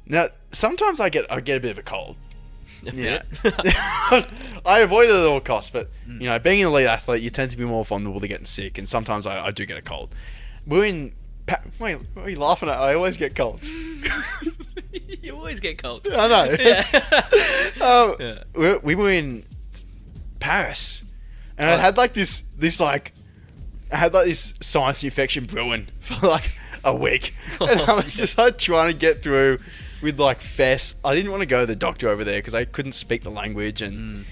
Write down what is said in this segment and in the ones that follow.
Now, sometimes I get a bit of a cold. Yeah. I avoid it at all costs, but being an elite athlete, you tend to be more vulnerable to getting sick, and sometimes I do get a cold. Wait, what are you laughing at? I always get colds. You always get colds. I know. Yeah. We were in Paris, and I had like this sinus infection brewing for like a week, and I was just like trying to get through with like fess. I didn't want to go to the doctor over there because I couldn't speak the language, and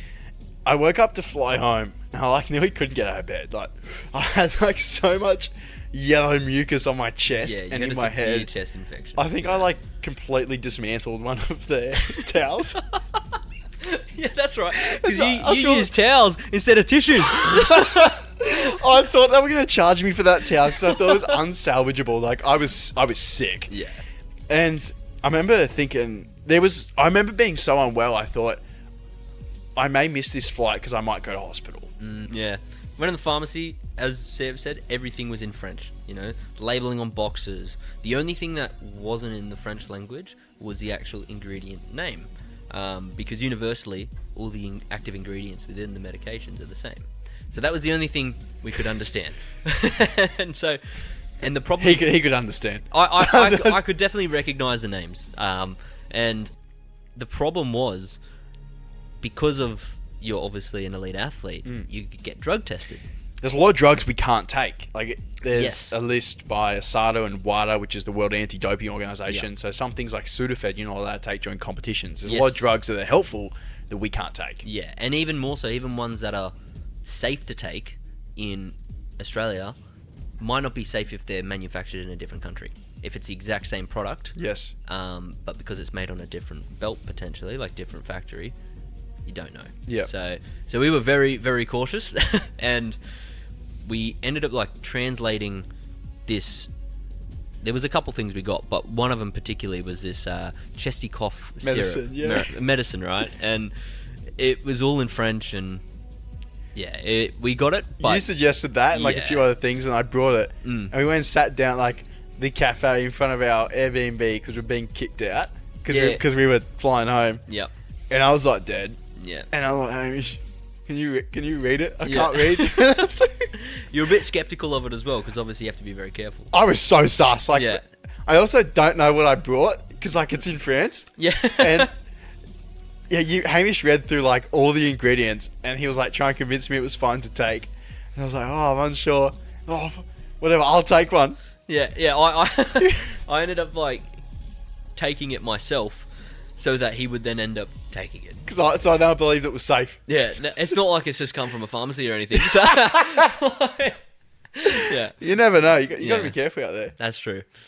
I woke up to fly home, and I like nearly couldn't get out of bed. Like I had like so much yellow mucus on my chest and in my head. Chest infection. I think I like completely dismantled one of their towels. Yeah, that's right. Because you use towels instead of tissues. I thought they were going to charge me for that towel because I thought it was unsalvageable. Like I was sick. Yeah. And I remember thinking I remember being so unwell. I thought I may miss this flight because I might go to hospital. Yeah. Went in the pharmacy, as Seb said, everything was in French. Labeling on boxes. The only thing that wasn't in the French language was the actual ingredient name, because universally all the active ingredients within the medications are the same. So that was the only thing we could understand. And the problem he could understand. I could definitely recognise the names. And the problem was, because of you're obviously an elite athlete, you get drug tested. There's a lot of drugs we can't take. Like there's a list by ASADA and WADA, which is the World Anti-Doping Organization. So some things like Sudafed you're not allowed to take during competitions. There's a lot of drugs that are helpful that we can't take. Yeah, and even more so, even ones that are safe to take in Australia might not be safe if they're manufactured in a different country. If it's the exact same product, yes, but because it's made on a different belt potentially, like different factory, you don't know. Yeah. So we were very, very cautious, and we ended up like translating this. There was a couple things we got, but one of them particularly was this chesty cough medicine, syrup, medicine, right? And it was all in French, and we got it. But you suggested that and like a few other things, and I brought it, and we went and sat down like the cafe in front of our Airbnb because we're being kicked out because we were flying home. Yep. And I was like dead. Yeah. And I'm like, Hamish, can you read it? I can't read. You're a bit skeptical of it as well, because obviously you have to be very careful. I was so sus. Like, I also don't know what I brought because like it's in France. Yeah. And Hamish read through like all the ingredients, and he was like trying to convince me it was fine to take. And I was like, oh, I'm unsure. Oh, whatever, I'll take one. Yeah. I ended up like taking it myself, so that he would then end up taking it. So I now believed it was safe. Yeah, it's not like it's just come from a pharmacy or anything. So, yeah. You never know. You got to be careful out there. That's true.